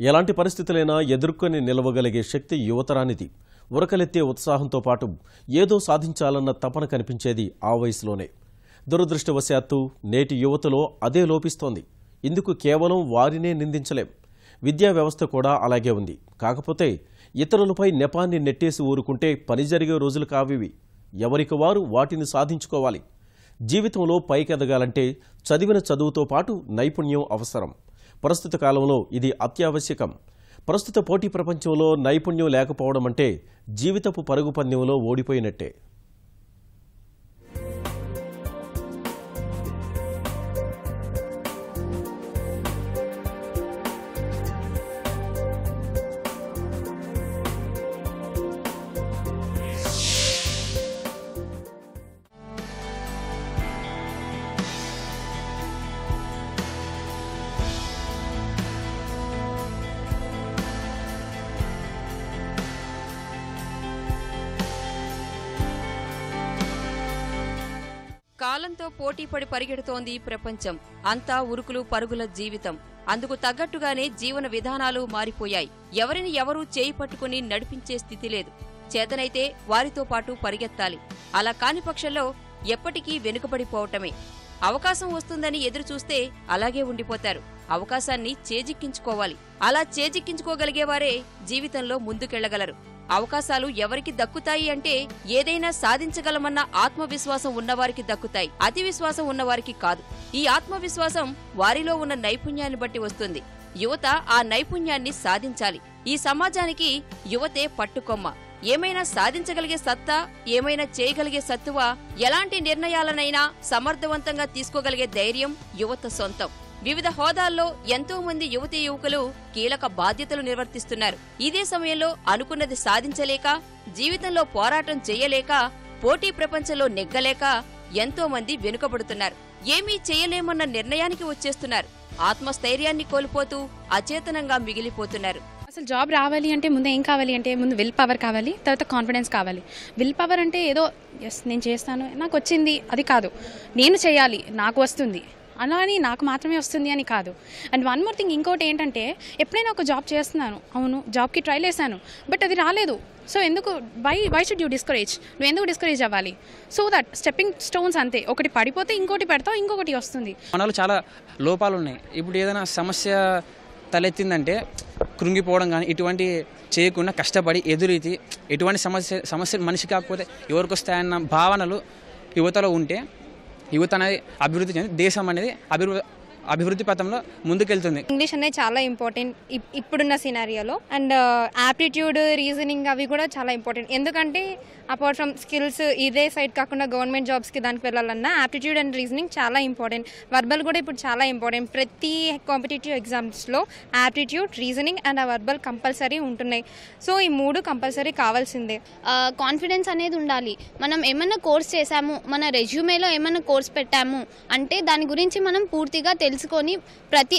ఎలాంటి పరిస్థితులైనా ఎదుర్కొని నిలవగలిగే శక్తి యువతరానిది. ఉరకలెత్తే ఉత్సాహంతో పాటు ఏదో సాధించాలన్న తపన కనిపించేది ఆ వయసులోనే. దురదృష్టవశాత్తు నేటి యువతలో అదే లోపిస్తోంది. ఇందుకు కేవలం వారినే నిందించలేం. విద్యా వ్యవస్థ కూడా అలాగే ఉంది. కాకపోతే ఇతరులపై నెపాన్ని నెట్టేసి ఊరుకుంటే పని జరిగే రోజులు కావివి. ఎవరికి వారు వాటిని సాధించుకోవాలి. జీవితంలో పైకెదగాలంటే చదివిన చదువుతో పాటు నైపుణ్యం అవసరం. ప్రస్తుత కాలంలో ఇది అత్యావశ్యకం. ప్రస్తుత పోటీ ప్రపంచంలో నైపుణ్యం లేకపోవడం అంటే జీవితపు పరుగు పందెంలో ఓడిపోయినట్టే. కాలంతో పోటీపడి పరిగెడుతోంది ప్రపంచం. అంతా ఉరుకులు పరుగుల జీవితం. అందుకు తగ్గట్టుగానే జీవన విధానాలు మారిపోయాయి. ఎవరిని ఎవరూ చేయి పట్టుకుని నడిపించే స్థితి లేదు. చేతనైతే వారితో పాటు పరిగెత్తాలి. అలా కాని పక్షంలో ఎప్పటికీ వెనుకబడిపోవటమే. అవకాశం వస్తుందని ఎదురుచూస్తే అలాగే ఉండిపోతారు. అవకాశాన్ని చేజిక్కించుకోవాలి. అలా చేజిక్కించుకోగలిగేవారే జీవితంలో ముందుకెళ్లగలరు. అవకాశాలు ఎవరికి దక్కుతాయి అంటే ఏదైనా సాధించగలమన్న ఆత్మవిశ్వాసం ఉన్నవారికి దక్కుతాయి. అతి విశ్వాసం ఉన్నవారికి కాదు. ఈ ఆత్మవిశ్వాసం వారిలో ఉన్న నైపుణ్యాన్ని బట్టి వస్తుంది. యువత ఆ నైపుణ్యాన్ని సాధించాలి. ఈ సమాజానికి యువతే పట్టుకొమ్మ. ఏమైనా సాధించగలిగే సత్తా, ఏమైనా చేయగలిగే సత్తువ, ఎలాంటి నిర్ణయాలనైనా సమర్థవంతంగా తీసుకోగలిగే ధైర్యం యువత సొంతం. వివిధ హోదాల్లో ఎంతో మంది యువతీ యువకులు కీలక బాధ్యతలు నిర్వర్తిస్తున్నారు. ఇదే సమయంలో అనుకున్నది సాధించలేక, జీవితంలో పోరాటం చేయలేక, పోటీ ప్రపంచంలో నెగ్గలేక ఎంతో మంది వెనుకబడుతున్నారు. ఏమీ చేయలేమన్న నిర్ణయానికి వచ్చేస్తున్నారు. ఆత్మస్థైర్యాన్ని కోల్పోతూ అచేతనంగా మిగిలిపోతున్నారు. అసలు జాబ్ రావాలి అంటే ముందు ఏం కావాలి అంటే ముందు విల్ పవర్ కావాలి, తర్వాత కాన్ఫిడెన్స్ కావాలి. విల్ పవర్ అంటే ఏదో ఎస్ నేను చేస్తాను, నాకు వచ్చింది అది కాదు. నేను చేయాలి, నాకు వస్తుంది అలా అని నాకు మాత్రమే వస్తుంది అని కాదు. అండ్ వన్ మోర్ థింగ్, ఇంకోటి ఏంటంటే ఎప్పుడైనా ఒక జాబ్ చేస్తున్నాను, అవును జాబ్కి ట్రై చేశాను, బట్ అది రాలేదు. సో ఎందుకు వై షుడ్ యూ డిస్కరేజ్? నువ్వు ఎందుకు డిస్కరేజ్ అవ్వాలి? సో దట్ స్టెప్పింగ్ స్టోన్స్ అంతే. ఒకటి పడిపోతే ఇంకోటి పెడతావు, ఇంకొకటి వస్తుంది. మనలో చాలా లోపాలు ఉన్నాయి. ఇప్పుడు ఏదైనా సమస్య తలెత్తిందంటే కృంగిపోవడం కానీ ఇటువంటి చేయకుండా కష్టపడి ఎదురీతి ఎటువంటి సమస్య మనిషి కాకపోతే ఎవరికి వస్తాయన్న భావనలు యువతలో ఉంటే యువత అనేది అభివృద్ధి చెంది దేశం అనేది అభివృద్ధి పథంలో ముందుకెళ్తుంది. ఇంగ్లీష్ అనేది చాలా ఇంపార్టెంట్ ఇప్పుడున్న సినారియోలో. అండ్ యాప్టిట్యూడ్, రీజనింగ్ అవి కూడా చాలా ఇంపార్టెంట్. ఎందుకంటే అపార్ట్ ఫ్రమ్ స్కిల్స్ ఇదే సైడ్ కాకుండా గవర్నమెంట్ జాబ్స్కి దానికి వెళ్ళాలన్నా యాప్టిట్యూడ్ అండ్ రీజనింగ్ చాలా ఇంపార్టెంట్. వర్బల్ కూడా ఇప్పుడు చాలా ఇంపార్టెంట్. ప్రతి కాంపిటేటివ్ ఎగ్జామ్స్లో aptitude, reasoning and verbal compulsory ఉంటున్నాయి. సో ఈ మూడు కంపల్సరీ కావాల్సిందే. కాన్ఫిడెన్స్ అనేది ఉండాలి. మనం ఏమైనా కోర్స్ చేశాము, మన రెజ్యూమేలో ఏమైనా కోర్స్ పెట్టాము అంటే దాని గురించి మనం పూర్తిగా తెలుసుకొని ప్రతి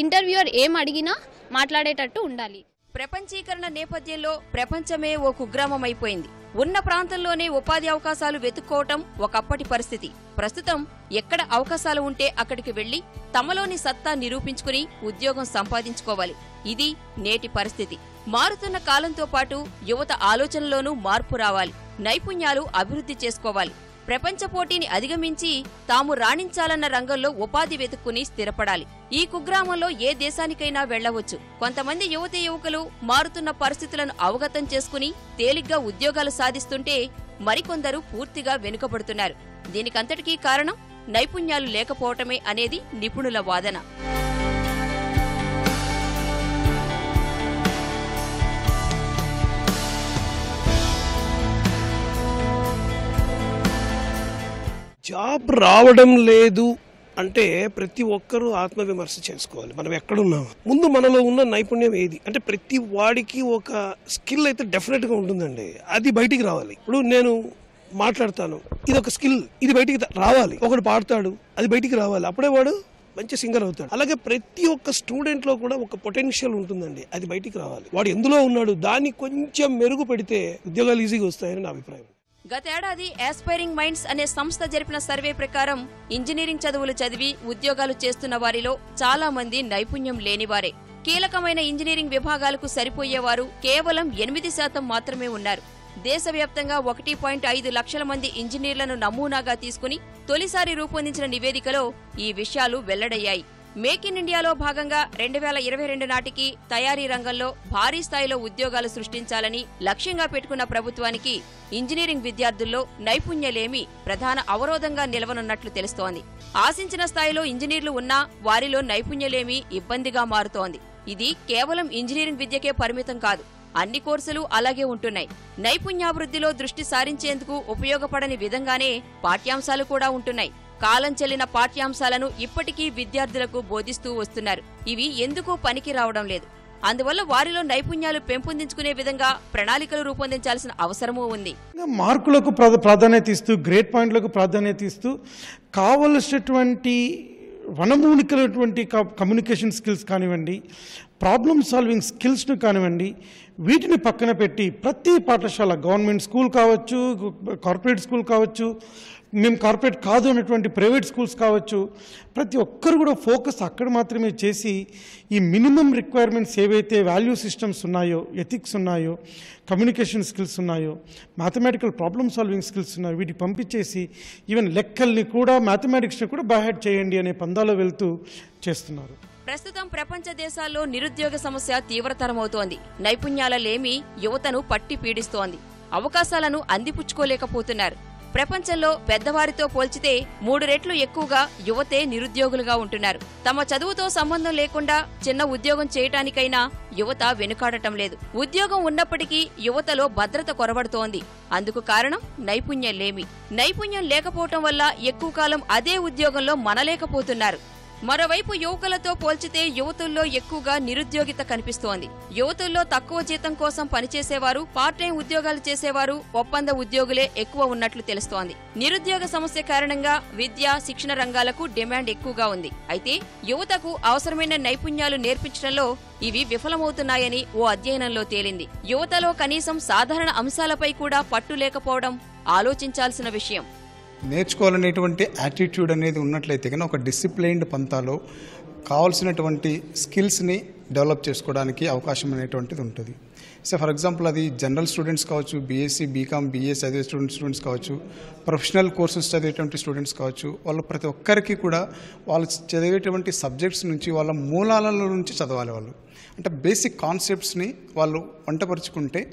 ఇంటర్వ్యూయర్ ఏం అడిగినా మాట్లాడేటట్టు ఉండాలి. ప్రపంచీకరణ నేపథ్యంలో ప్రపంచమే ఓ కుగ్రామం అయిపోయింది. ఉన్న ప్రాంతంలోనే ఉపాధి అవకాశాలు వెతుక్కోవటం ఒకప్పటి పరిస్థితి. ప్రస్తుతం ఎక్కడ అవకాశాలు ఉంటే అక్కడికి వెళ్లి తమలోని సత్తా నిరూపించుకుని ఉద్యోగం సంపాదించుకోవాలి. ఇది నేటి పరిస్థితి. మారుతున్న కాలంతో పాటు యువత ఆలోచనలోనూ మార్పు రావాలి. నైపుణ్యాలు అభివృద్ధి చేసుకోవాలి. ప్రపంచ పోటీని అధిగమించి తాము రాణించాలన్న రంగంలో ఉపాధి వెతుక్కుని స్థిరపడాలి. ఈ కుగ్రామంలో ఏ దేశానికైనా వెళ్లవచ్చు. కొంతమంది యువతీ యువకులు మారుతున్న పరిస్థితులను అవగతం చేసుకుని తేలిగ్గా ఉద్యోగాలు సాధిస్తుంటే మరికొందరు పూర్తిగా వెనుకబడుతున్నారు. దీనికంతటికీ కారణం నైపుణ్యాలు లేకపోవటమే అనేది నిపుణుల వాదన. జాబ్ రావడం లేదు అంటే ప్రతి ఒక్కరూ ఆత్మవిమర్శ చేసుకోవాలి. మనం ఎక్కడున్నాము, ముందు మనలో ఉన్న నైపుణ్యం ఏది అంటే ప్రతి వాడికి ఒక స్కిల్ అయితే డెఫినెట్గా ఉంటుందండి. అది బయటికి రావాలి. ఇప్పుడు నేను మాట్లాడతాను, ఇది ఒక స్కిల్, ఇది బయటికి రావాలి. ఒకడు పాడతాడు, అది బయటికి రావాలి. అప్పుడే వాడు మంచి సింగర్ అవుతాడు. అలాగే ప్రతి ఒక్క స్టూడెంట్ లో కూడా ఒక పొటెన్షియల్ ఉంటుందండి, అది బయటికి రావాలి. వాడు ఎందులో ఉన్నాడు దాన్ని కొంచెం మెరుగు పెడితే ఉద్యోగాలు ఈజీగా వస్తాయని నా అభిప్రాయం. గతేడాది ఆస్పైరింగ్ మైండ్స్ అనే సంస్థ జరిపిన సర్వే ప్రకారం ఇంజనీరింగ్ చదువులు చదివి ఉద్యోగాలు చేస్తున్న వారిలో చాలా మంది నైపుణ్యం లేనివారే. కీలకమైన ఇంజనీరింగ్ విభాగాలకు సరిపోయేవారు కేవలం 8% మాత్రమే ఉన్నారు. దేశవ్యాప్తంగా 1.5 లక్షల మంది ఇంజనీర్లను నమూనాగా తీసుకుని తొలిసారి రూపొందించిన నివేదికలో ఈ విషయాలు వెల్లడయ్యాయి. మేక్ ఇన్ ఇండియాలో భాగంగా 2022 నాటికి తయారీ రంగంలో భారీ స్థాయిలో ఉద్యోగాలు సృష్టించాలని లక్ష్యంగా పెట్టుకున్న ప్రభుత్వానికి ఇంజనీరింగ్ విద్యార్థుల్లో నైపుణ్యలేమి ప్రధాన అవరోధంగా నిలవనున్నట్లు తెలుస్తోంది. ఆశించిన స్థాయిలో ఇంజనీర్లు ఉన్నా వారిలో నైపుణ్యలేమి ఇబ్బందిగా మారుతోంది. ఇది కేవలం ఇంజనీరింగ్ విద్యకే పరిమితం కాదు, అన్ని కోర్సులు అలాగే ఉంటున్నాయి. నైపుణ్యాభివృద్ధిలో దృష్టి సారించేందుకు ఉపయోగపడని విధంగానే పాఠ్యాంశాలు కూడా ఉంటున్నాయి. కాలం చెల్లిన పాఠ్యాంశాలను ఇప్పటికీ విద్యార్థులకు బోధిస్తూ వస్తున్నారు. ఇవి ఎందుకు పనికి రావడం లేదు. అందువల్ల వారిలో నైపుణ్యాలు పెంపొందించుకునే విధంగా ప్రణాళికలు రూపొందించాల్సిన అవసరమూ ఉంది. మార్కులకు ప్రాధాన్యత ఇస్తూ, గ్రేడ్ పాయింట్లకు ప్రాధాన్యత ఇస్తూ, కావలసినటువంటి వనమూలికలటువంటి కమ్యూనికేషన్ స్కిల్స్ కానివ్వండి, ప్రాబ్లమ్ సాల్వింగ్ స్కిల్స్ను కానివ్వండి, వీటిని పక్కన పెట్టి ప్రతి పాఠశాల, గవర్నమెంట్ స్కూల్ కావచ్చు, కార్పొరేట్ స్కూల్ కావచ్చు, మేము కార్పొరేట్ కాదు అన్నటువంటి ప్రైవేట్ స్కూల్స్ కావచ్చు, ప్రతి ఒక్కరు కూడా ఫోకస్ అక్కడ మాత్రమే చేసి ఈ మినిమం రిక్వైర్మెంట్స్ ఏవైతే వాల్యూ సిస్టమ్స్ ఉన్నాయో, ఎథిక్స్ ఉన్నాయో, కమ్యూనికేషన్ స్కిల్స్ ఉన్నాయో, మ్యాథమెటికల్ ప్రాబ్లమ్ సాల్వింగ్ స్కిల్స్ ఉన్నాయో, వీటికి పంపించేసి ఈవెన్ లెక్కల్ని కూడా, మ్యాథమెటిక్స్ని కూడా బైహార్ట్ చేయండి అనే పందాలో వెళ్తూ చేస్తున్నారు. ప్రస్తుతం ప్రపంచ దేశాల్లో నిరుద్యోగ సమస్య తీవ్రతరమవుతోంది. నైపుణ్యాల లేమి యువతను పట్టి పీడిస్తోంది. అవకాశాలను అందిపుచ్చుకోలేకపోతున్నారు. ప్రపంచంలో పెద్దవారితో పోల్చితే 3 రెట్లు ఎక్కువగా యువతే నిరుద్యోగులుగా ఉంటున్నారు. తమ చదువుతో సంబంధం లేకుండా చిన్న ఉద్యోగం చేయటానికైనా యువత వెనుకాడటం లేదు. ఉద్యోగం ఉన్నప్పటికీ యువతలో భద్రత కొరబడుతోంది. అందుకు కారణం నైపుణ్యం లేమి. నైపుణ్యం లేకపోవటం వల్ల ఎక్కువ కాలం అదే ఉద్యోగంలో మనలేకపోతున్నారు. మరోవైపు యువకులతో పోల్చితే యువతుల్లో ఎక్కువగా నిరుద్యోగిత కనిపిస్తోంది. యువతుల్లో తక్కువ జీతం కోసం పనిచేసేవారు, పార్ట్ టైం ఉద్యోగాలు చేసేవారు, ఒప్పంద ఉద్యోగులే ఎక్కువ ఉన్నట్లు తెలుస్తోంది. నిరుద్యోగ సమస్య కారణంగా విద్య, శిక్షణ రంగాలకు డిమాండ్ ఎక్కువగా ఉంది. అయితే యువతకు అవసరమైన నైపుణ్యాలు నేర్పించడంలో ఇవి విఫలమవుతున్నాయని ఓ అధ్యయనంలో తేలింది. యువతలో కనీసం సాధారణ అంశాలపై కూడా పట్టు లేకపోవడం ఆలోచించాల్సిన విషయం. నేర్చుకోవాలనేటువంటి యాటిట్యూడ్ అనేది ఉన్నట్లయితే కానీ ఒక డిసిప్లైన్డ్ పంతాలో కావాల్సినటువంటి స్కిల్స్ని డెవలప్ చేసుకోవడానికి అవకాశం అనేటువంటిది ఉంటుంది. సో ఫర్ ఎగ్జాంపుల్ అది జనరల్ స్టూడెంట్స్ కావచ్చు, బీఎస్సీ, బీకామ్, బీఏ చదివే స్టూడెంట్స్ కావచ్చు, ప్రొఫెషనల్ కోర్సెస్ చదివేటువంటి స్టూడెంట్స్ కావచ్చు, వాళ్ళు ప్రతి ఒక్కరికి కూడా వాళ్ళు చదివేటువంటి సబ్జెక్ట్స్ నుంచి వాళ్ళ మూలాల నుంచి చదవాలి. వాళ్ళు అంటే బేసిక్ కాన్సెప్ట్స్ని వాళ్ళు వంటపరుచుకుంటే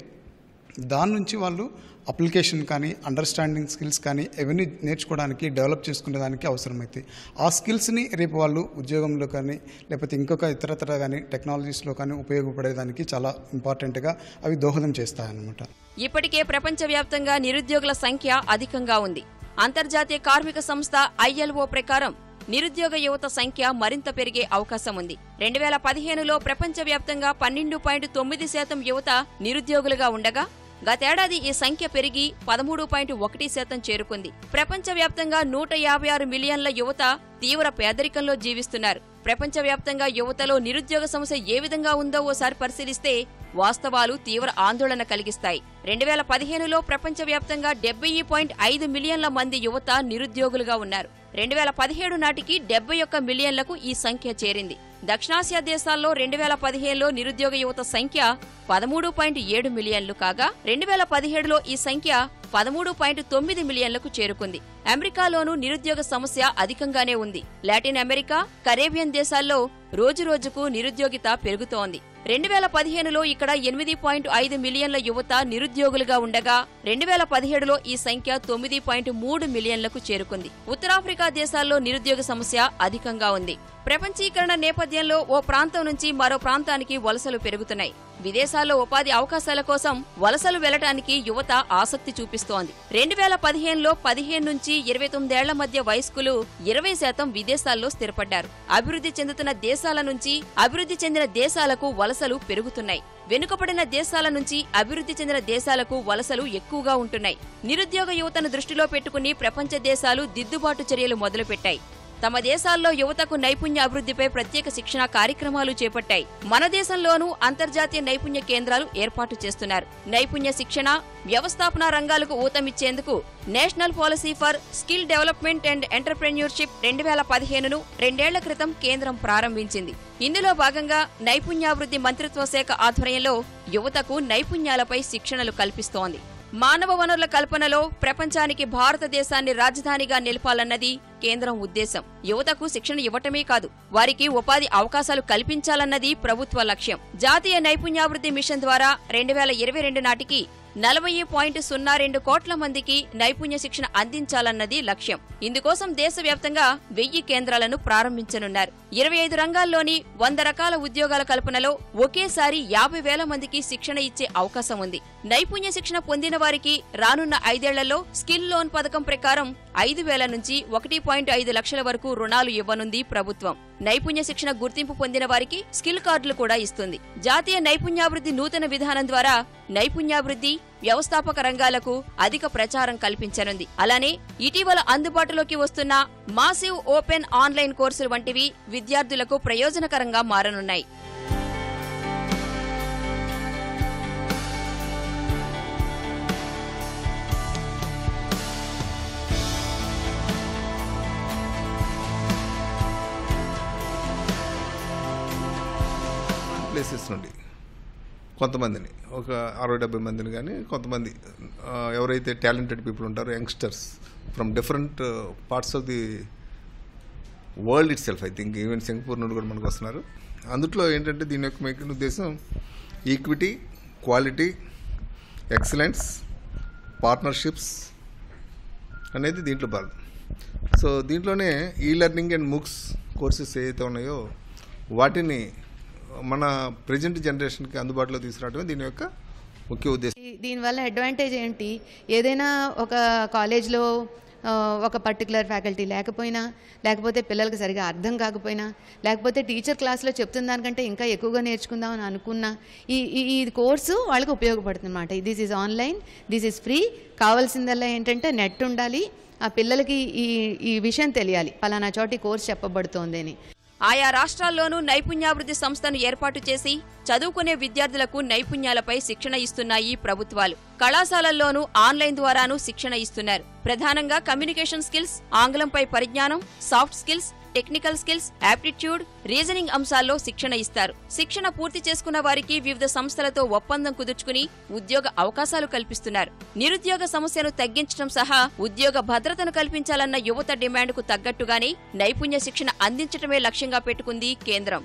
దాని నుంచి వాళ్ళు అప్లికేషన్ కానీ, అండర్స్టాండింగ్ స్కిల్స్ కానీ ఇవన్నీ నేర్చుకోవడానికి, డెవలప్ చేసుకునేదానికి అవసరమవుతాయి. ఆ స్కిల్స్ని రేపు వాళ్ళు ఉద్యోగంలో కానీ, లేకపోతే ఇంకొక ఇతరతర కానీ టెక్నాలజీస్లో కానీ ఉపయోగపడేదానికి చాలా ఇంపార్టెంట్గా అవి దోహదం చేస్తాయన్నమాట. ఇప్పటికే ప్రపంచవ్యాప్తంగా నిరుద్యోగుల సంఖ్య అధికంగా ఉంది. అంతర్జాతీయ కార్మిక సంస్థ ILO ప్రకారం నిరుద్యోగ యువత సంఖ్య మరింత పెరిగే అవకాశం ఉంది. 2015లో ప్రపంచవ్యాప్తంగా 12.9% యువత నిరుద్యోగులుగా ఉండగా గతేడాది ఈ సంఖ్య పెరిగి 13.1% చేరుకుంది. ప్రపంచవ్యాప్తంగా 156 మిలియన్ల యువత తీవ్ర పేదరికంలో జీవిస్తున్నారు. ప్రపంచవ్యాప్తంగా యువతలో నిరుద్యోగ సమస్య ఏ విధంగా ఉందో ఓసారి పరిశీలిస్తే వాస్తవాలు తీవ్ర ఆందోళన కలిగిస్తాయి. 2015లో ప్రపంచవ్యాప్తంగా 70.5 మిలియన్ల మంది యువత నిరుద్యోగులుగా ఉన్నారు. 2017 నాటికి 71 మిలియన్లకు ఈ సంఖ్య చేరింది. దక్షిణాసియా దేశాల్లో 2015లో నిరుద్యోగ యువత సంఖ్య 13.7 మిలియన్లు కాగా 2017లో ఈ సంఖ్య 13.9 మిలియన్లకు చేరుకుంది. అమెరికాలోనూ నిరుద్యోగ సమస్య అధికంగానే ఉంది. లాటిన్ అమెరికా, కరేబియన్ దేశాల్లో రోజురోజుకు నిరుద్యోగిత పెరుగుతోంది. 2015లో ఇక్కడ 8.5 మిలియన్ల యువత నిరుద్యోగులుగా ఉండగా 2017లో ఈ సంఖ్య 9.3 మిలియన్లకు చేరుకుంది. ఉత్తరాఫ్రికా దేశాల్లో నిరుద్యోగ సమస్య అధికంగా ఉంది. ప్రపంచీకరణ నేపథ్యంలో ఓ ప్రాంతం నుంచి మరో ప్రాంతానికి వలసలు పెరుగుతున్నాయి. విదేశాల్లో ఉపాధి అవకాశాల కోసం వలసలు వెళ్లడానికి యువత ఆసక్తి చూపిస్తోంది. 2015లో 15 నుంచి 29 ఏళ్ల మధ్య వయస్కులు 20% విదేశాల్లో స్థిరపడ్డారు. అభివృద్ధి చెందుతున్న దేశాల నుంచి అభివృద్ధి చెందిన దేశాలకు వలసలు పెరుగుతున్నాయి. వెనుకబడిన దేశాల నుంచి అభివృద్ధి చెందిన దేశాలకు వలసలు ఎక్కువగా ఉంటున్నాయి. నిరుద్యోగ యువతను దృష్టిలో పెట్టుకుని ప్రపంచ దేశాలు దిద్దుబాటు చర్యలు మొదలుపెట్టాయి. తమ దేశాల్లో యువతకు నైపుణ్య అభివృద్ధిపై ప్రత్యేక శిక్షణా కార్యక్రమాలు చేపట్టాయి. మన దేశంలోనూ అంతర్జాతీయ నైపుణ్య కేంద్రాలు ఏర్పాటు చేస్తున్నారు. నైపుణ్య శిక్షణ, వ్యవస్థాపన రంగాలకు ఊతమిచ్చేందుకు national policy for skill development and entrepreneurship 2015ను 2 ఏళ్ల క్రితం కేంద్రం ప్రారంభించింది. ఇందులో భాగంగా నైపుణ్యాభివృద్ధి మంత్రిత్వ శాఖ ఆధ్వర్యంలో యువతకు నైపుణ్యాలపై శిక్షణలు కల్పిస్తోంది. మానవ వనరుల కల్పనలో ప్రపంచానికి భారతదేశాన్ని రాజధానిగా నిలపాలన్నది కేంద్రం ఉద్దేశం. యువతకు శిక్షణ ఇవ్వటమే కాదు, వారికి ఉపాధి అవకాశాలు కల్పించాలన్నది ప్రభుత్వ లక్ష్యం. జాతీయ నైపుణ్యాభివృద్ధి మిషన్ ద్వారా 2022 నాటికి 40.02 కోట్ల మందికి నైపుణ్య శిక్షణ అందించాలన్నది లక్ష్యం. ఇందుకోసం దేశవ్యాప్తంగా 1000 కేంద్రాలను ప్రారంభించనున్నారు. 25 రంగాల్లోని 100 రకాల ఉద్యోగాల కల్పనలో ఒకేసారి 50,000 మందికి శిక్షణ ఇచ్చే అవకాశం ఉంది. నైపుణ్య శిక్షణ పొందిన వారికి రానున్న 5 ఏళ్లలో స్కిల్ లోన్ పథకం ప్రకారం 5,000 నుంచి 1.5 లక్షల వరకు రుణాలు ఇవ్వనుంది ప్రభుత్వం. నైపుణ్య శిక్షణ గుర్తింపు పొందిన వారికి స్కిల్ కార్డులు కూడా ఇస్తుంది. జాతీయ నైపుణ్యాభివృద్ధి నూతన విధానం ద్వారా నైపుణ్యాభివృద్ధి, వ్యవస్థాపక రంగాలకు అధిక ప్రచారం కల్పించనుంది. అలానే ఇటీవల అందుబాటులోకి వస్తున్న మాసివ్ ఓపెన్ ఆన్లైన్ కోర్సులు వంటివి విద్యార్థులకు ప్రయోజనకరంగా మారనున్నాయి. ప్లేసెస్ నుండి కొంతమందిని, ఒక 60-70 మందిని, కానీ కొంతమంది ఎవరైతే టాలెంటెడ్ పీపుల్ ఉంటారో, youngsters from different parts of the world it self, I think even Singapore నుండి కూడా మనకు వస్తున్నారు. అందులో ఏంటంటే దీని యొక్క మెయిన్ ఉద్దేశం ఈక్విటీ, క్వాలిటీ, ఎక్సలెన్స్, పార్ట్నర్షిప్స్ అనేది దీంట్లో భాగం. సో దీంట్లోనే ఈ లెర్నింగ్ అండ్ మూక్స్ కోర్సెస్ ఏవైతే ఉన్నాయో వాటిని మన ప్రజెంట్ జనరేషన్కి అందుబాటులో తీసుకురావడమే దీని యొక్క ముఖ్య ఉద్దేశం. దీనివల్ల అడ్వాంటేజ్ ఏంటి? ఏదైనా ఒక కాలేజ్లో ఒక పర్టికులర్ ఫ్యాకల్టీ లేకపోయినా, లేకపోతే పిల్లలకి సరిగా అర్థం కాకపోయినా, లేకపోతే టీచర్ క్లాస్లో చెప్తున్న దానికంటే ఇంకా ఎక్కువగా నేర్చుకుందామని అనుకున్నా ఈ కోర్సు వాళ్ళకి ఉపయోగపడుతుంది అన్నమాట. This is online, this is free. కావాల్సిందల్లా ఏంటంటే నెట్ ఉండాలి, ఆ పిల్లలకి ఈ విషయం తెలియాలి, పలానా చోటి కోర్సు చెప్పబడుతోంది అని. ఆయా రాష్ట్రాల్లోనూ నైపుణ్యాభివృద్ధి సంస్థను ఏర్పాటు చేసి చదువుకునే విద్యార్థులకు నైపుణ్యాలపై శిక్షణ ఇస్తున్నాయి ప్రభుత్వాలు. కళాశాలల్లోనూ ఆన్లైన్ ద్వారానూ శిక్షణ ఇస్తున్నారు. ప్రధానంగా కమ్యూనికేషన్ స్కిల్స్, ఆంగ్లంపై పరిజ్ఞానం, soft skills, technical skills, aptitude, reasoning అంశాల్లో శిక్షణ ఇస్తారు. శిక్షణ పూర్తి చేసుకున్న వారికి వివిధ సంస్థలతో ఒప్పందం కుదుర్చుకుని ఉద్యోగ అవకాశాలు కల్పిస్తున్నారు. నిరుద్యోగ సమస్యను తగ్గించడం సహా ఉద్యోగ భద్రతను కల్పించాలన్న యువత డిమాండ్కు తగ్గట్టుగానే నైపుణ్య శిక్షణ అందించడమే లక్ష్యంగా పెట్టుకుంది కేంద్రం.